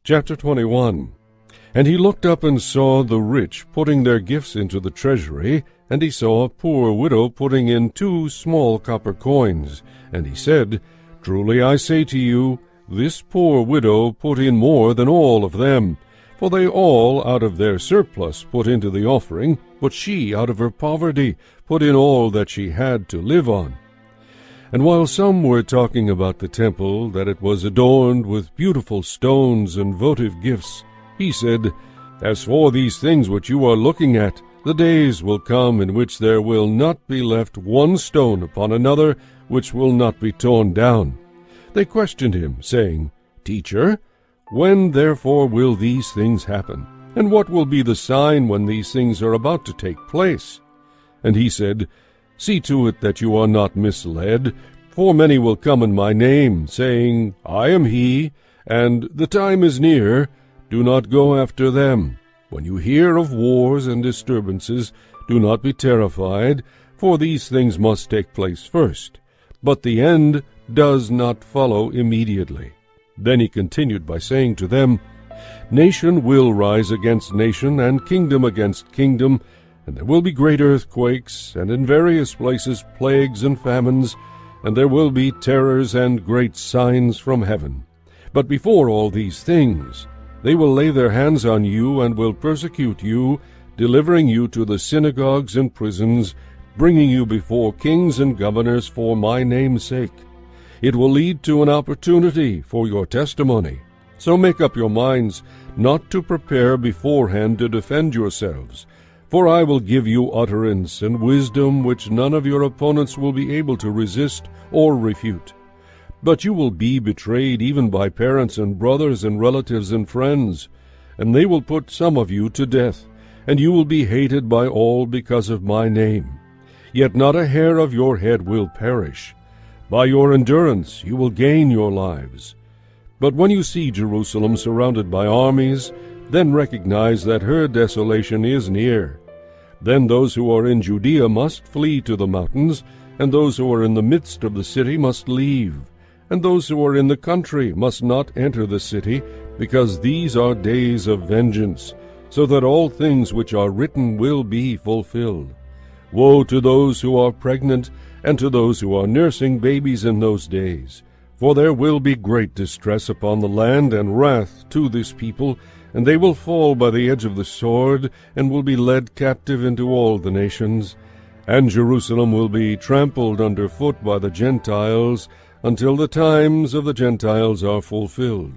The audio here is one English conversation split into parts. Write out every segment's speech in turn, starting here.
Chapter 21. And he looked up and saw the rich putting their gifts into the treasury, and he saw a poor widow putting in 2 small copper coins. And he said, Truly I say to you, this poor widow put in more than all of them. For they all out of their surplus put into the offering, but she out of her poverty put in all that she had to live on. And while some were talking about the temple, that it was adorned with beautiful stones and votive gifts, he said, As for these things which you are looking at, the days will come in which there will not be left one stone upon another which will not be torn down. They questioned him, saying, Teacher, when therefore will these things happen? And what will be the sign when these things are about to take place? And he said, See to it that you are not misled, for many will come in my name, saying, I am he, and the time is near. Do not go after them. When you hear of wars and disturbances, do not be terrified, for these things must take place first. But the end does not follow immediately. Then he continued by saying to them, Nation will rise against nation, and kingdom against kingdom, and there will be great earthquakes, and in various places plagues and famines, and there will be terrors and great signs from heaven. But before all these things, they will lay their hands on you and will persecute you, delivering you to the synagogues and prisons, bringing you before kings and governors for my name's sake. It will lead to an opportunity for your testimony. So make up your minds not to prepare beforehand to defend yourselves. For I will give you utterance and wisdom which none of your opponents will be able to resist or refute. But you will be betrayed even by parents and brothers and relatives and friends, and they will put some of you to death, and you will be hated by all because of my name. Yet not a hair of your head will perish. By your endurance you will gain your lives. But when you see Jerusalem surrounded by armies, then recognize that her desolation is near. Then those who are in Judea must flee to the mountains, and those who are in the midst of the city must leave. And those who are in the country must not enter the city, because these are days of vengeance, so that all things which are written will be fulfilled. Woe to those who are pregnant, and to those who are nursing babies in those days. For there will be great distress upon the land, and wrath to this people, and they will fall by the edge of the sword, and will be led captive into all the nations. And Jerusalem will be trampled under foot by the Gentiles, until the times of the Gentiles are fulfilled.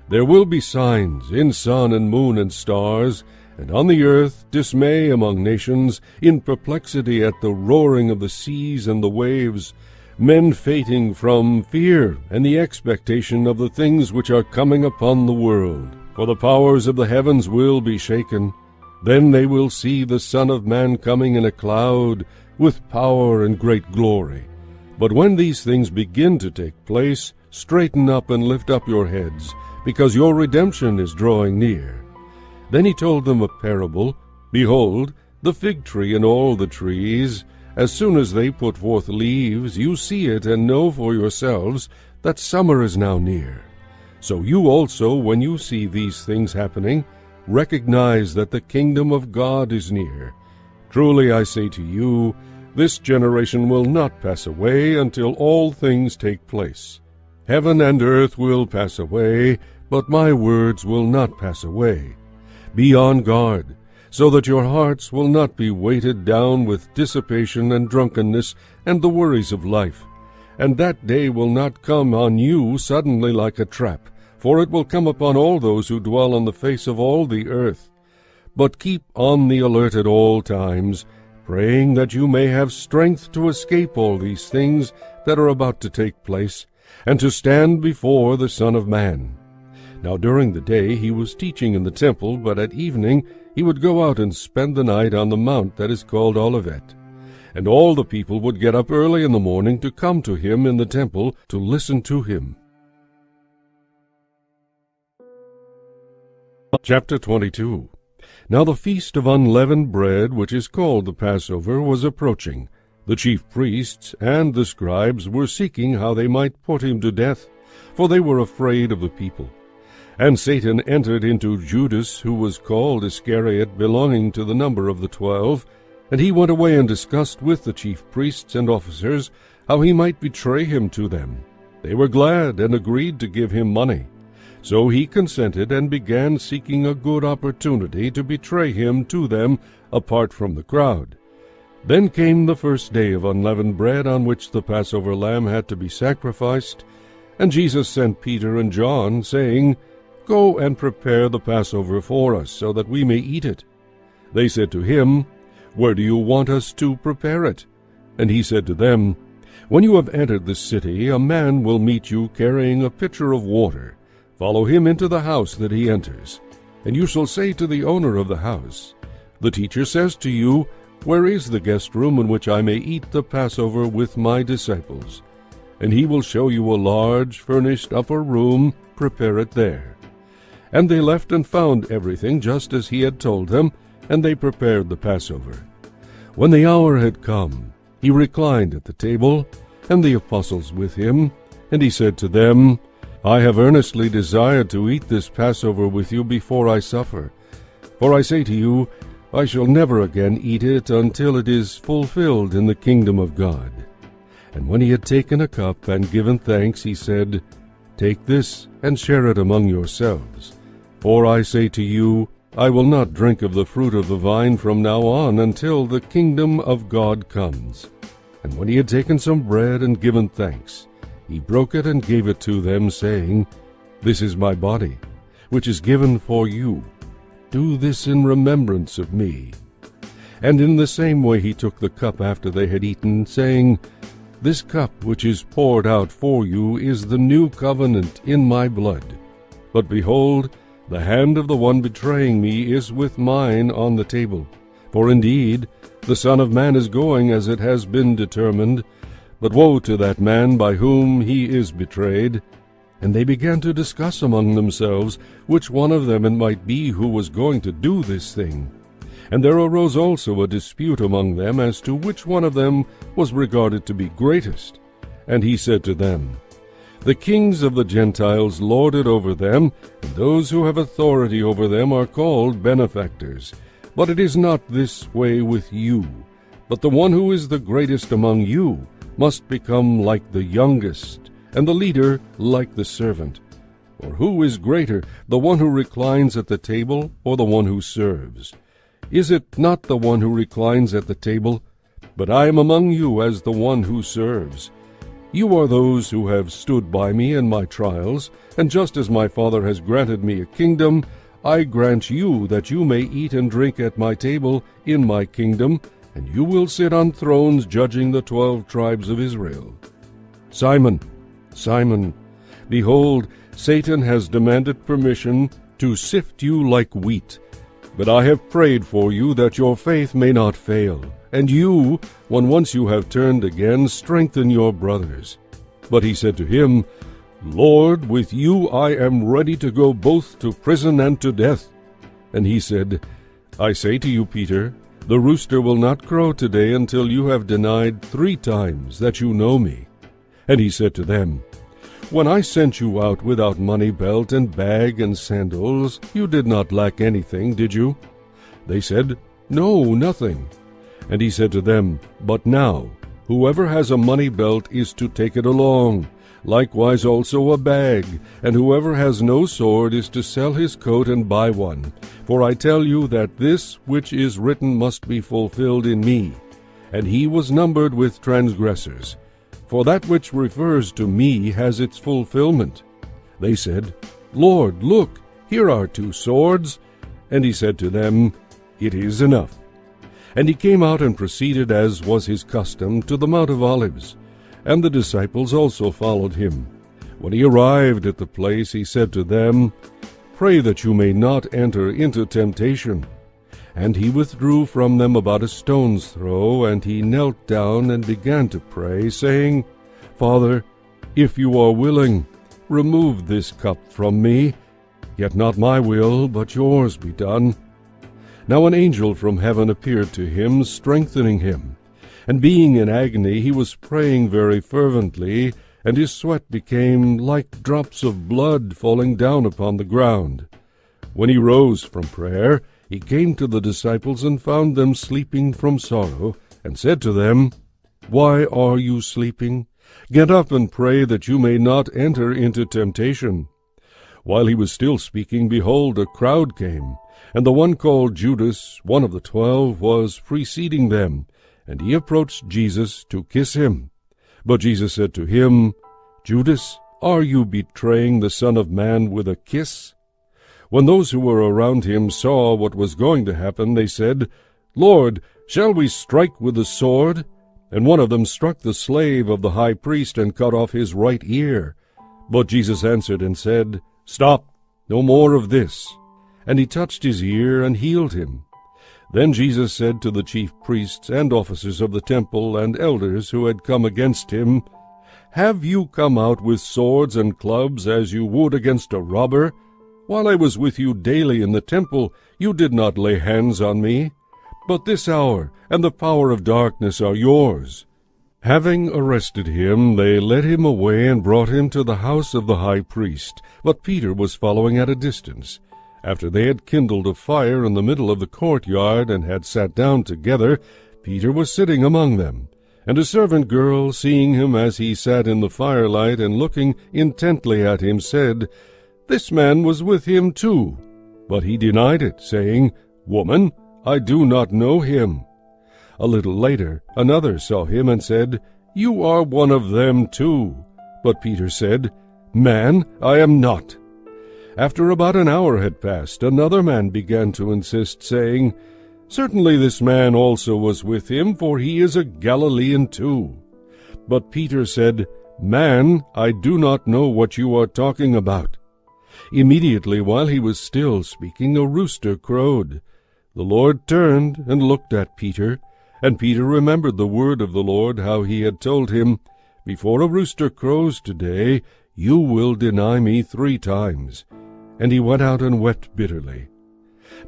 There will be signs in sun and moon and stars, and on the earth dismay among nations, in perplexity at the roaring of the seas and the waves, men fainting from fear and the expectation of the things which are coming upon the world. For the powers of the heavens will be shaken. Then they will see the Son of Man coming in a cloud, with power and great glory. But when these things begin to take place, straighten up and lift up your heads, because your redemption is drawing near. Then he told them a parable. Behold, the fig tree and all the trees, as soon as they put forth leaves, you see it and know for yourselves that summer is now near. So you also, when you see these things happening, recognize that the kingdom of God is near. Truly I say to you, this generation will not pass away until all things take place. Heaven and earth will pass away, but my words will not pass away. Be on guard, so that your hearts will not be weighted down with dissipation and drunkenness and the worries of life. And that day will not come on you suddenly like a trap, for it will come upon all those who dwell on the face of all the earth. But keep on the alert at all times, praying that you may have strength to escape all these things that are about to take place, and to stand before the Son of Man. Now during the day he was teaching in the temple, but at evening he would go out and spend the night on the mount that is called Olivet. And all the people would get up early in the morning to come to him in the temple to listen to him. Chapter 22. Now the feast of unleavened bread, which is called the Passover, was approaching. The chief priests and the scribes were seeking how they might put him to death, for they were afraid of the people. And Satan entered into Judas, who was called Iscariot, belonging to the number of the 12. And he went away and discussed with the chief priests and officers how he might betray him to them. They were glad and agreed to give him money. So he consented and began seeking a good opportunity to betray him to them apart from the crowd. Then came the first day of unleavened bread, on which the Passover lamb had to be sacrificed. And Jesus sent Peter and John, saying, "Go and prepare the Passover for us, so that we may eat it." They said to him, "Where do you want us to prepare it?" And he said to them, "When you have entered the city, a man will meet you carrying a pitcher of water. Follow him into the house that he enters. And you shall say to the owner of the house, 'The teacher says to you, where is the guest room in which I may eat the Passover with my disciples?' And he will show you a large, furnished upper room. Prepare it there." And they left and found everything just as he had told them, and they prepared the Passover. When the hour had come, he reclined at the table, and the apostles with him. And he said to them, "I have earnestly desired to eat this Passover with you before I suffer. For I say to you, I shall never again eat it until it is fulfilled in the kingdom of God." And when he had taken a cup and given thanks, he said, "Take this and share it among yourselves. For I say to you, I will not drink of the fruit of the vine from now on until the kingdom of God comes." And when he had taken some bread and given thanks, he broke it and gave it to them, saying, "This is my body, which is given for you. Do this in remembrance of me." And in the same way he took the cup after they had eaten, saying, "This cup which is poured out for you is the new covenant in my blood. But behold, the hand of the one betraying me is with mine on the table. For indeed, the Son of Man is going as it has been determined, but woe to that man by whom he is betrayed." And they began to discuss among themselves which one of them it might be who was going to do this thing. And there arose also a dispute among them as to which one of them was regarded to be greatest. And he said to them, "The kings of the Gentiles lord it over them, and those who have authority over them are called benefactors. But it is not this way with you. But the one who is the greatest among you must become like the youngest, and the leader like the servant. Or who is greater, the one who reclines at the table, or the one who serves? Is it not the one who reclines at the table? But I am among you as the one who serves. You are those who have stood by me in my trials, and just as my Father has granted me a kingdom, I grant you that you may eat and drink at my table in my kingdom, and you will sit on thrones judging the 12 tribes of Israel. Simon, Simon, behold, Satan has demanded permission to sift you like wheat. But I have prayed for you that your faith may not fail. And you, when once you have turned again, strengthen your brothers." But he said to him, "Lord, with you I am ready to go both to prison and to death." And he said, "I say to you, Peter, the rooster will not crow today until you have denied 3 times that you know me." And he said to them, "When I sent you out without money belt and bag and sandals, you did not lack anything, did you?" They said, "No, nothing." And he said to them, "But now, whoever has a money belt is to take it along, likewise also a bag, and whoever has no sword is to sell his coat and buy one. For I tell you that this which is written must be fulfilled in me." And he was numbered with transgressors. For that which refers to me has its fulfillment. They said, "Lord, look, here are 2 swords." And he said to them, "It is enough." And he came out and proceeded, as was his custom, to the Mount of Olives. And the disciples also followed him. When he arrived at the place, he said to them, "Pray that you may not enter into temptation." And he withdrew from them about a stone's throw, and he knelt down and began to pray, saying, "Father, if you are willing, remove this cup from me. Yet not my will, but yours be done." Now an angel from heaven appeared to him, strengthening him. And being in agony, he was praying very fervently, and his sweat became like drops of blood falling down upon the ground. When he rose from prayer, he came to the disciples and found them sleeping from sorrow, and said to them, "Why are you sleeping? Get up and pray that you may not enter into temptation." While he was still speaking, behold, a crowd came, and the one called Judas, one of the 12, was preceding them, and he approached Jesus to kiss him. But Jesus said to him, "Judas, are you betraying the Son of Man with a kiss?" When those who were around him saw what was going to happen, they said, "Lord, shall we strike with the sword?" And one of them struck the slave of the high priest and cut off his right ear. But Jesus answered and said, "Stop, no more of this." And he touched his ear and healed him. Then Jesus said to the chief priests and officers of the temple and elders who had come against him, "Have you come out with swords and clubs as you would against a robber? While I was with you daily in the temple, you did not lay hands on me. But this hour and the power of darkness are yours." Having arrested him, they led him away and brought him to the house of the high priest. But Peter was following at a distance. After they had kindled a fire in the middle of the courtyard and had sat down together, Peter was sitting among them. And a servant girl, seeing him as he sat in the firelight and looking intently at him, said, "This man was with him too." But he denied it, saying, "Woman, I do not know him." A little later, another saw him and said, "You are one of them too." But Peter said, "Man, I am not." After about an hour had passed, another man began to insist, saying, "Certainly this man also was with him, for he is a Galilean too." But Peter said, "Man, I do not know what you are talking about." Immediately while he was still speaking, a rooster crowed. The Lord turned and looked at Peter, and Peter remembered the word of the Lord, how he had told him, "Before a rooster crows today, you will deny me 3 times." And he went out and wept bitterly.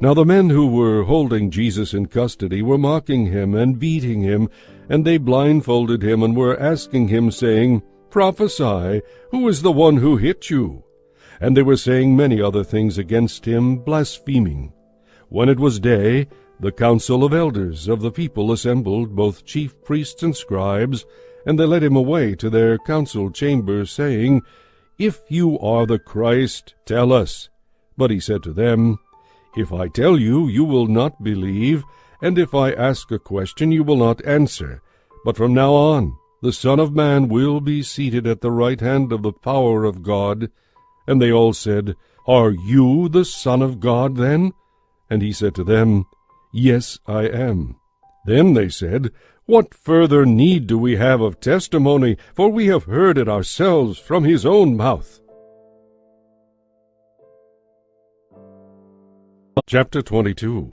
Now the men who were holding Jesus in custody were mocking him and beating him, and they blindfolded him and were asking him, saying, "Prophesy, who is the one who hit you?" And they were saying many other things against him, blaspheming. When it was day, the council of elders of the people assembled, both chief priests and scribes, and they led him away to their council chamber, saying, "If you are the Christ, tell us." But he said to them, "If I tell you, you will not believe, and if I ask a question, you will not answer. But from now on, the Son of Man will be seated at the right hand of the power of God." And they all said, "Are you the Son of God then?" And he said to them, "Yes, I am." Then they said, "What further need do we have of testimony? For we have heard it ourselves from his own mouth." Chapter 22.